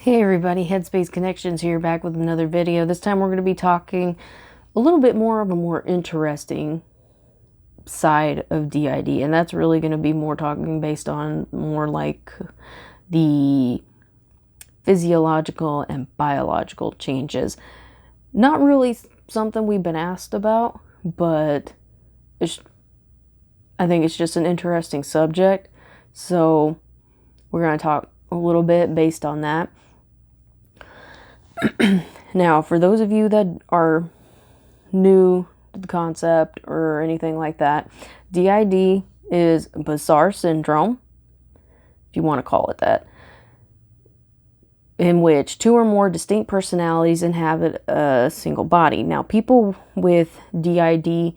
Hey everybody, HeadspaceConnections here, back with another video. This time we're going to be talking a little bit more of a more interesting side of DID, and that's really going to be more talking based on more like the physiological and biological changes. Not really something we've been asked about, but I think it's just an interesting subject, so we're going to talk a little bit based on that. Now, for those of you that are new to the concept or anything like that, DID is bizarre syndrome, if you want to call it that, in which two or more distinct personalities inhabit a single body. Now, people with DID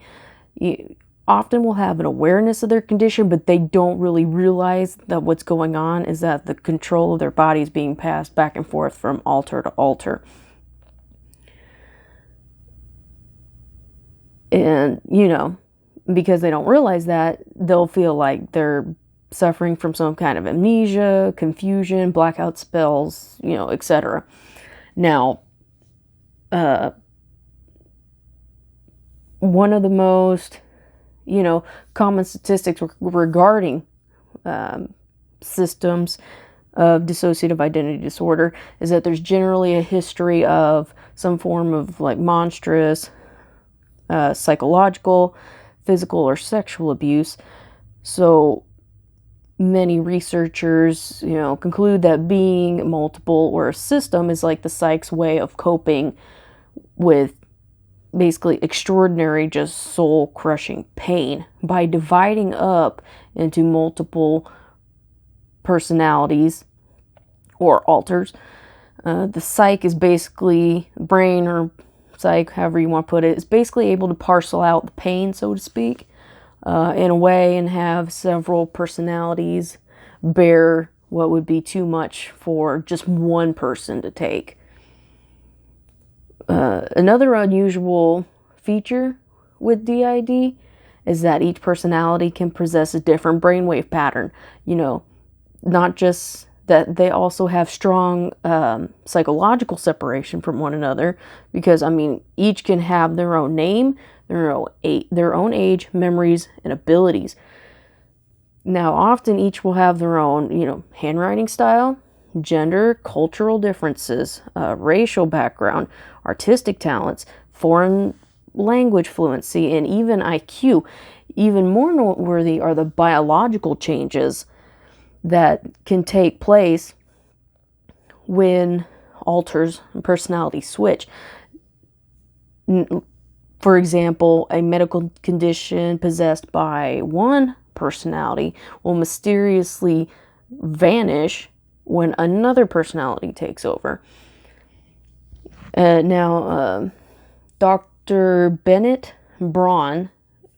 often will have an awareness of their condition, but they don't really realize that what's going on is that the control of their body is being passed back and forth from alter to alter. And, because they don't realize that, they'll feel like they're suffering from some kind of amnesia, confusion, blackout spells, etc. Now, one of the most common statistics regarding systems of dissociative identity disorder is that there's generally a history of some form of like monstrous psychological, physical, or sexual abuse. So many researchers, conclude that being multiple or a system is like the psych's way of coping with basically extraordinary, just soul-crushing pain by dividing up into multiple personalities or alters. The psych is basically, brain or psych, however you want to put it, is basically able to parcel out the pain, so to speak, in a way, and have several personalities bear what would be too much for just one person to take. Another unusual feature with DID is that each personality can possess a different brainwave pattern. Not just that, they also have strong psychological separation from one another, because, each can have their own name, their own age, memories, and abilities. Now, often each will have their own, handwriting style, gender, cultural differences, racial background, artistic talents, foreign language fluency, and even IQ. Even more noteworthy are the biological changes that can take place when alters and personalities switch. For example, a medical condition possessed by one personality will mysteriously vanish when another personality takes over. Now, Dr. Bennett Braun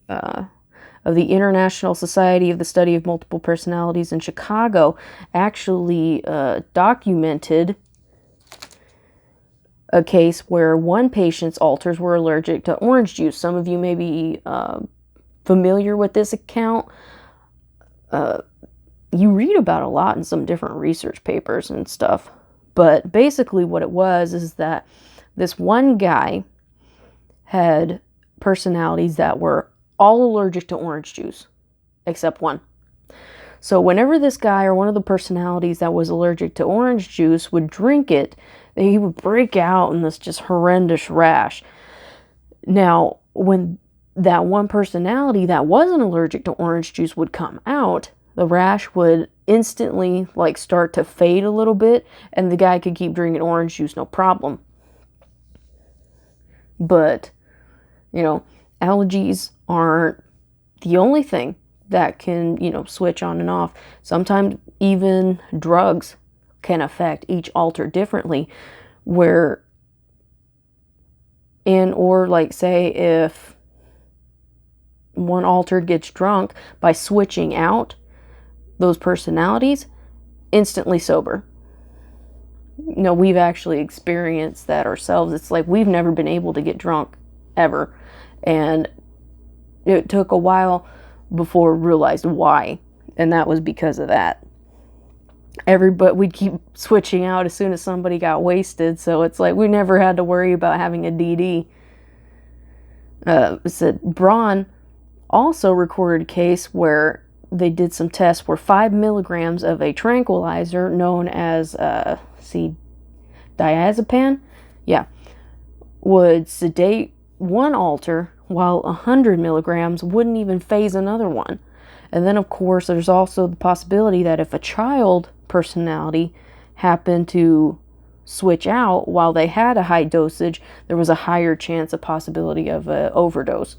of the International Society of the Study of Multiple Personalities in Chicago actually documented a case where one patient's alters were allergic to orange juice. Some of you may be familiar with this account. You read about a lot in some different research papers and stuff. But basically what it was is that this one guy had personalities that were all allergic to orange juice, except one. So whenever this guy or one of the personalities that was allergic to orange juice would drink it, he would break out in this just horrendous rash. Now, when that one personality that wasn't allergic to orange juice would come out, the rash would instantly start to fade a little bit, and the guy could keep drinking orange juice no problem. But, allergies aren't the only thing that can, switch on and off. Sometimes even drugs can affect each alter differently, say if one alter gets drunk, by switching out those personalities, instantly sober. We've actually experienced that ourselves. It's like we've never been able to get drunk ever, and it took a while before we realized why, and that was because of that. Everybody, we'd keep switching out as soon as somebody got wasted, so it's like we never had to worry about having a DD. It said Braun also recorded a case where they did some tests where 5 milligrams of a tranquilizer known as diazepam, would sedate one alter, while 100 milligrams wouldn't even phase another one. And then, of course, there's also the possibility that if a child personality happened to switch out while they had a high dosage, there was a higher chance of possibility of an overdose.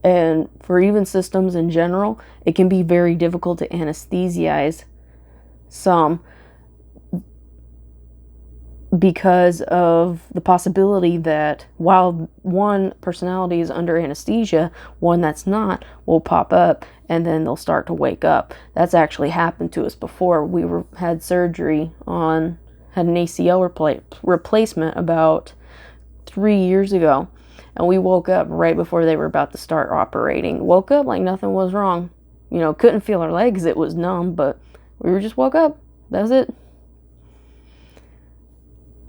And for even systems in general, it can be very difficult to anesthesize some because of the possibility that while one personality is under anesthesia, one that's not will pop up and then they'll start to wake up. That's actually happened to us before. We had surgery on, had an ACL replacement about 3 years ago, and we woke up right before they were about to start operating. Woke up like nothing was wrong. You know, couldn't feel our legs, it was numb, but we just woke up. That's it.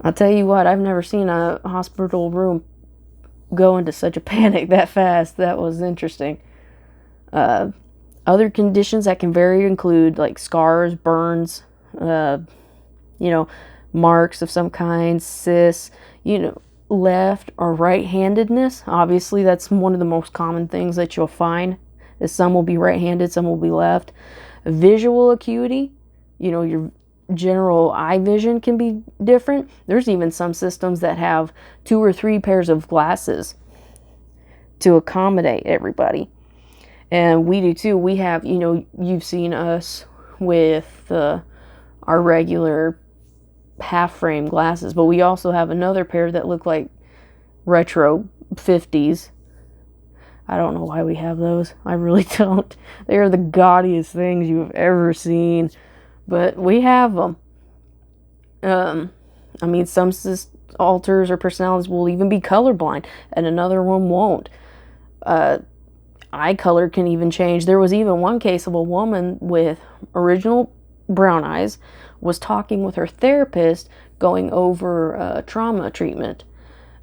I'll tell you what, I've never seen a hospital room go into such a panic that fast. That was interesting. Other conditions that can vary include like scars, burns, marks of some kind, cysts, left or right-handedness. Obviously, that's one of the most common things that you'll find, is some will be right-handed, some will be left. Visual acuity, your general eye vision can be different. There's even some systems that have 2 or 3 pairs of glasses to accommodate everybody. And we do too. We have, you've seen us with our regular half-frame glasses, but we also have another pair that look like retro 50s. I don't know why we have those. I really don't. They are the gaudiest things you've ever seen. But we have them. Some alters or personalities will even be colorblind, and another one won't. Eye color can even change. There was even one case of a woman with original brown eyes was talking with her therapist going over trauma treatment.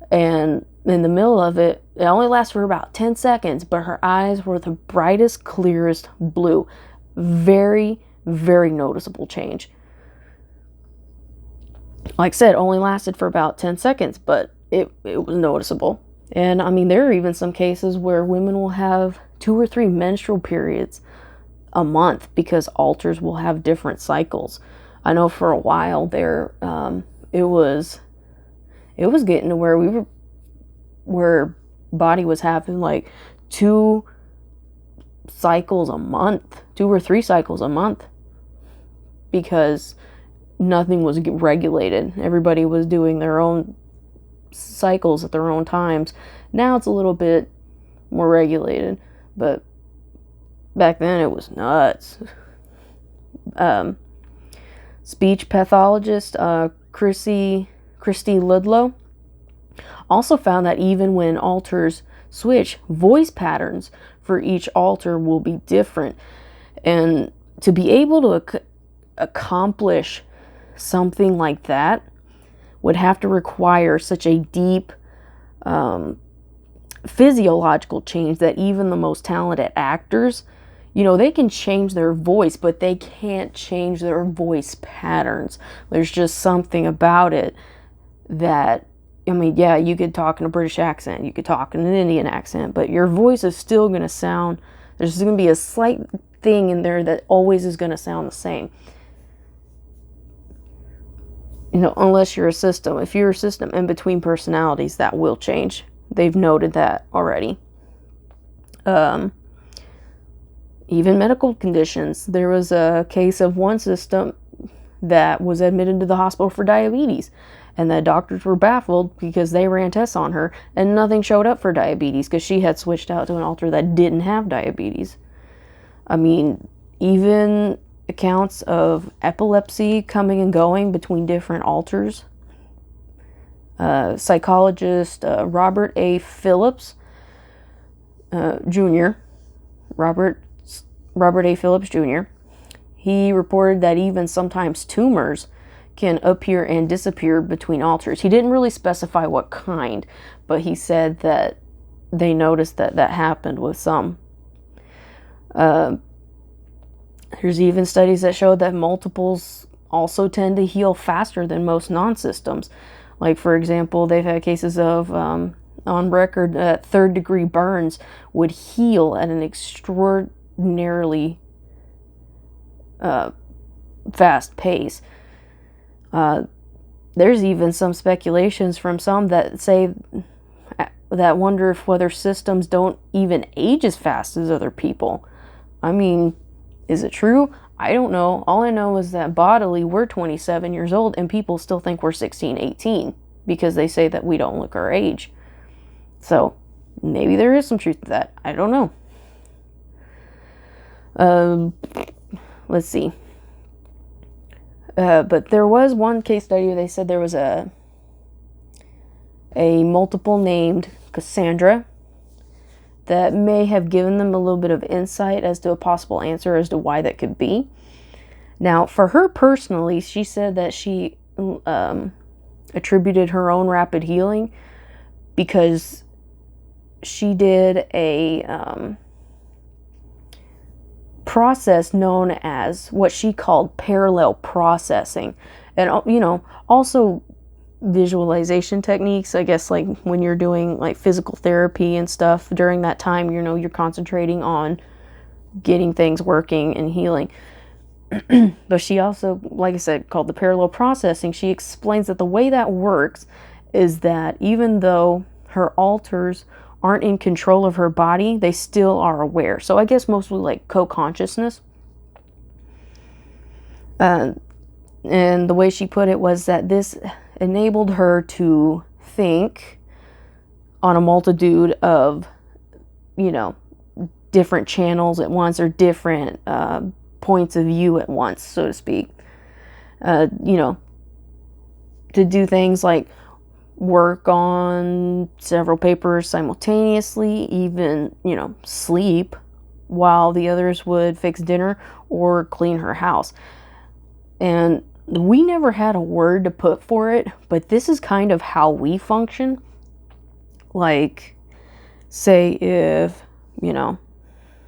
And in the middle of it, it only lasted for about 10 seconds, but her eyes were the brightest, clearest blue. Very, very noticeable change. Like I said, only lasted for about 10 seconds, but it was noticeable. And there are even some cases where women will have 2 or 3 menstrual periods a month because alters will have different cycles. I know for a while there, it was getting to where body was having like 2 cycles a month, 2 or 3 cycles a month, because nothing was regulated. Everybody was doing their own cycles at their own times. Now it's a little bit more regulated, but back then it was nuts. Speech pathologist Christy Ludlow also found that even when alters switch, voice patterns for each alter will be different. And to be able to accomplish something like that would have to require such a deep physiological change that even the most talented actors, they can change their voice, but they can't change their voice patterns. There's just something about it that, you could talk in a British accent, you could talk in an Indian accent, but your voice is still going to sound, there's going to be a slight thing in there that always is going to sound the same. Unless you're a system. If you're a system in between personalities, that will change. They've noted that already. Even medical conditions. There was a case of one system that was admitted to the hospital for diabetes, and the doctors were baffled because they ran tests on her and nothing showed up for diabetes because she had switched out to an alter that didn't have diabetes. Even accounts of epilepsy coming and going between different alters. Psychologist Robert A. Phillips Jr. Robert A. Phillips Jr. He reported that even sometimes tumors can appear and disappear between altars. He didn't really specify what kind, but he said that they noticed that that happened with some. There's even studies that show that multiples also tend to heal faster than most non-systems. Like, for example, they've had cases of, on record, third-degree burns would heal at an extraordinarily fast pace. There's even some speculations from some that say that wonder if whether systems don't even age as fast as other people. I mean, is it true? I don't know. All I know is that bodily we're 27 years old and people still think we're 16, 18 because they say that we don't look our age. So maybe there is some truth to that. I don't know. Let's see. But there was one case study where they said there was a multiple named Cassandra that may have given them a little bit of insight as to a possible answer as to why that could be. Now, for her personally, she said that she attributed her own rapid healing because she did a process known as what she called parallel processing. And, also visualization techniques, I guess, like when you're doing like physical therapy and stuff during that time, you're concentrating on getting things working and healing. But she also, like I said, called the parallel processing. She explains that the way that works is that even though her alters aren't in control of her body, they still are aware. So I guess mostly like co-consciousness. And the way she put it was that this enabled her to think on a multitude of, different channels at once, or different points of view at once, so to speak. To do things like work on several papers simultaneously, even, sleep while the others would fix dinner or clean her house. And we never had a word to put for it, but this is kind of how we function. Like, say if,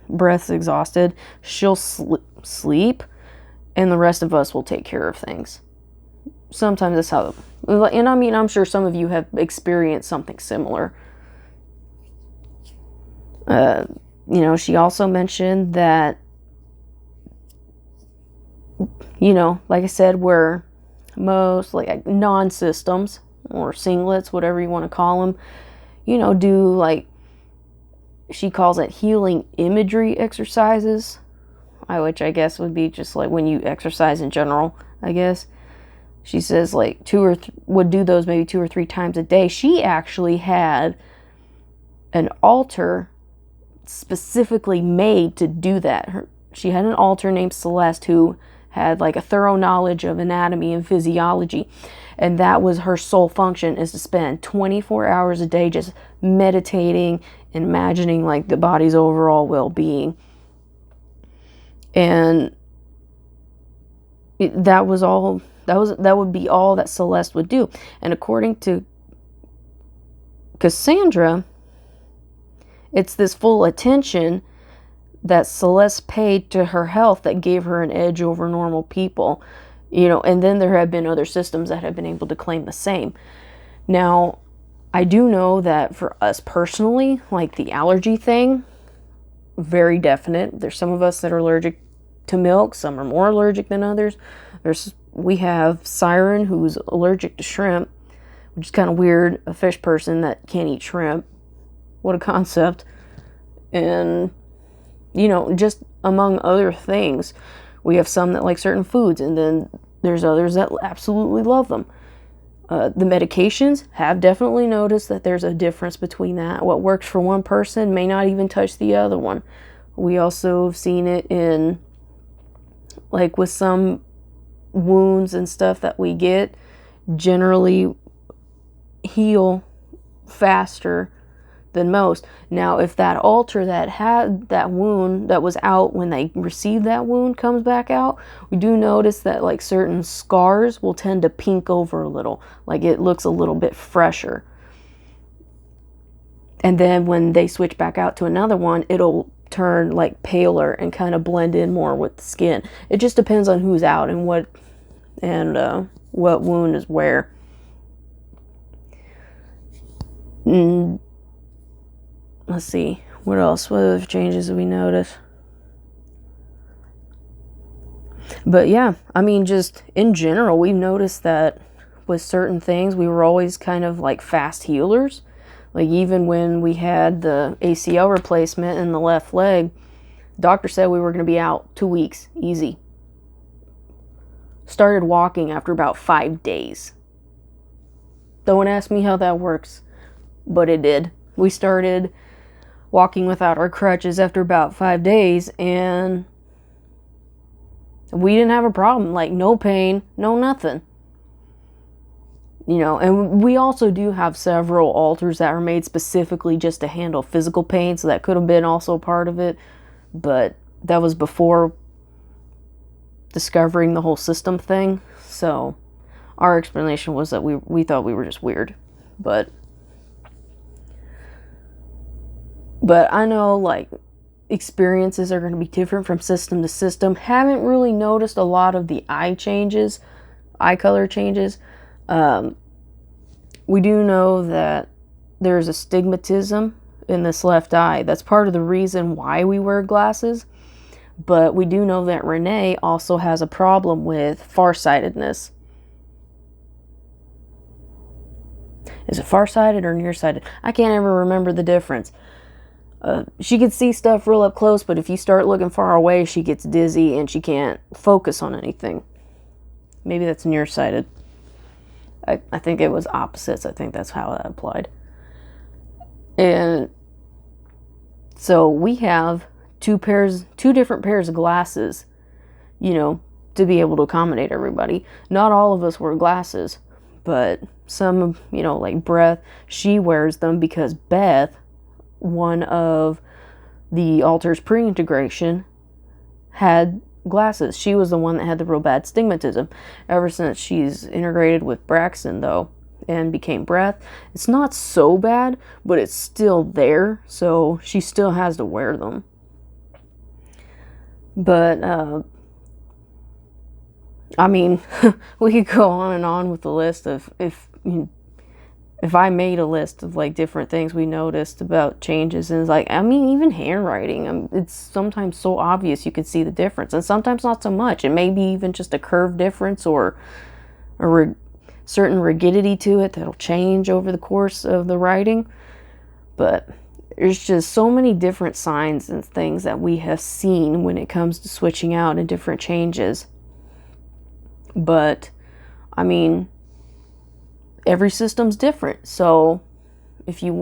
Breath's exhausted, she'll sleep, and the rest of us will take care of things. Sometimes that's how, and I mean, I'm sure some of you have experienced something similar. She also mentioned that, like I said, where most like non-systems or singlets, whatever you want to call them, do like, she calls it healing imagery exercises, which I guess would be just like when you exercise in general, I guess. She says like would do those maybe 2 or 3 times a day. She actually had an altar specifically made to do that. She had an altar named Celeste who had like a thorough knowledge of anatomy and physiology, and that was her sole function, is to spend 24 hours a day just meditating and imagining like the body's overall well-being. And that would be all that Celeste would do. And according to Cassandra, it's this full attention that Celeste paid to her health that gave her an edge over normal people. And then there have been other systems that have been able to claim the same. Now, I do know that for us personally, like the allergy thing, very definite. There's some of us that are allergic to milk, some are more allergic than others. We have Siren, who's allergic to shrimp, which is kind of weird, a fish person that can't eat shrimp. What a concept. And, just among other things, we have some that like certain foods, and then there's others that absolutely love them. The medications, have definitely noticed that there's a difference between that. What works for one person may not even touch the other one. We also have seen it in, like with some wounds and stuff that we get, generally heal faster than most. Now, if that alter that had that wound that was out when they received that wound comes back out, we do notice that like certain scars will tend to pink over a little, like it looks a little bit fresher. And then when they switch back out to another one, it'll turn like paler and kind of blend in more with the skin. It just depends on who's out and what wound is where. Let's see, what else? What other changes did we notice? But yeah, I mean, just in general, we've noticed that with certain things, we were always kind of like fast healers. Like even when we had the ACL replacement in the left leg, doctor said we were going to be out 2 weeks, easy. Started walking after about 5 days. Don't ask me how that works, but it did. We started walking without our crutches after about 5 days, and we didn't have a problem. Like, no pain, no nothing. You know, and we also do have several alters that are made specifically just to handle physical pain, so that could have been also part of it, but that was before discovering the whole system thing. So our explanation was that we thought we were just weird, but I know like experiences are going to be different from system to system. Haven't really noticed a lot of the eye color changes. We do know that there's astigmatism in this left eye. That's part of the reason why we wear glasses. But we do know that Renee also has a problem with farsightedness. Is it farsighted or nearsighted? I can't ever remember the difference. She can see stuff real up close, but if you start looking far away, she gets dizzy and she can't focus on anything. Maybe that's nearsighted. I think it was opposites. I think that's how that applied. And so we have two different pairs of glasses, you know, to be able to accommodate everybody. Not all of us wear glasses, but some, you know, like Beth, she wears them because Beth, one of the alters pre-integration, had glasses. She was the one that had the real bad stigmatism. Ever since she's integrated with Braxton, though, and became Breath, it's not so bad, but it's still there, so she still has to wear them. But I mean, we could go on and on with the list of if I made a list of like different things we noticed about changes, and it's like, I mean, even handwriting, it's sometimes so obvious you can see the difference, and sometimes not so much. It may be even just a curve difference or a certain rigidity to it that'll change over the course of the writing. But there's just so many different signs and things that we have seen when it comes to switching out and different changes. But I mean, every system's different. So if you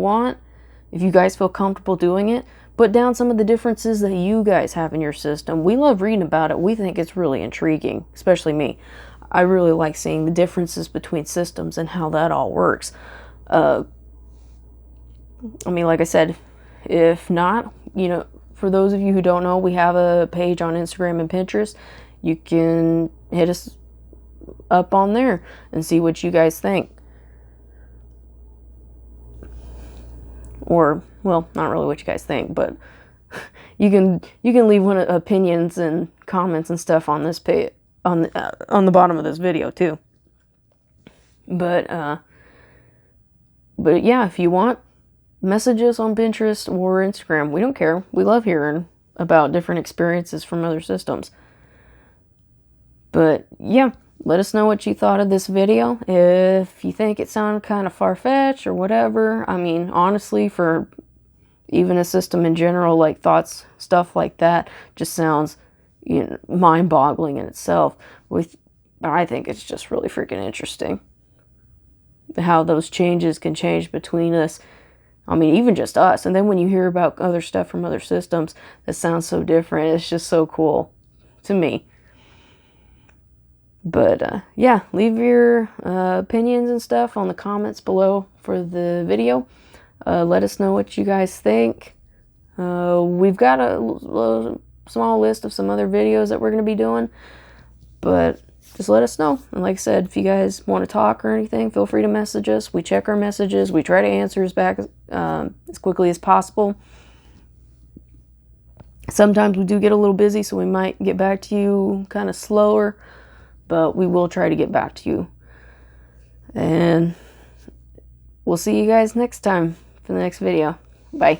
guys feel comfortable doing it, put down some of the differences that you guys have in your system. We love reading about it. We think it's really intriguing, especially me. I really like seeing the differences between systems and how that all works. I mean, like I said, if not, you know, for those of you who don't know, we have a page on Instagram and Pinterest. You can hit us up on there and see what you guys think. Or, well, not really what you guys think, but you can leave opinions and comments and stuff on this page, on the bottom of this video too. But yeah, if you want, message us on Pinterest or Instagram. We don't care. We love hearing about different experiences from other systems. But yeah, let us know what you thought of this video. If you think it sounded kind of far-fetched or whatever, I mean, honestly, for even a system in general, like thoughts, stuff like that, just sounds, you know, mind-boggling in itself. I think it's just really freaking interesting how those changes can change between us. I mean, even just us. And then when you hear about other stuff from other systems that sounds so different, it's just so cool to me. But yeah, leave your opinions and stuff on the comments below for the video. Let us know what you guys think. We've got a small list of some other videos that we're going to be doing, but just let us know. And like I said, if you guys want to talk or anything, feel free to message us. We check our messages. We try to answer back as quickly as possible. Sometimes we do get a little busy, so we might get back to you kind of slower, but we will try to get back to you. And we'll see you guys next time for the next video. Bye.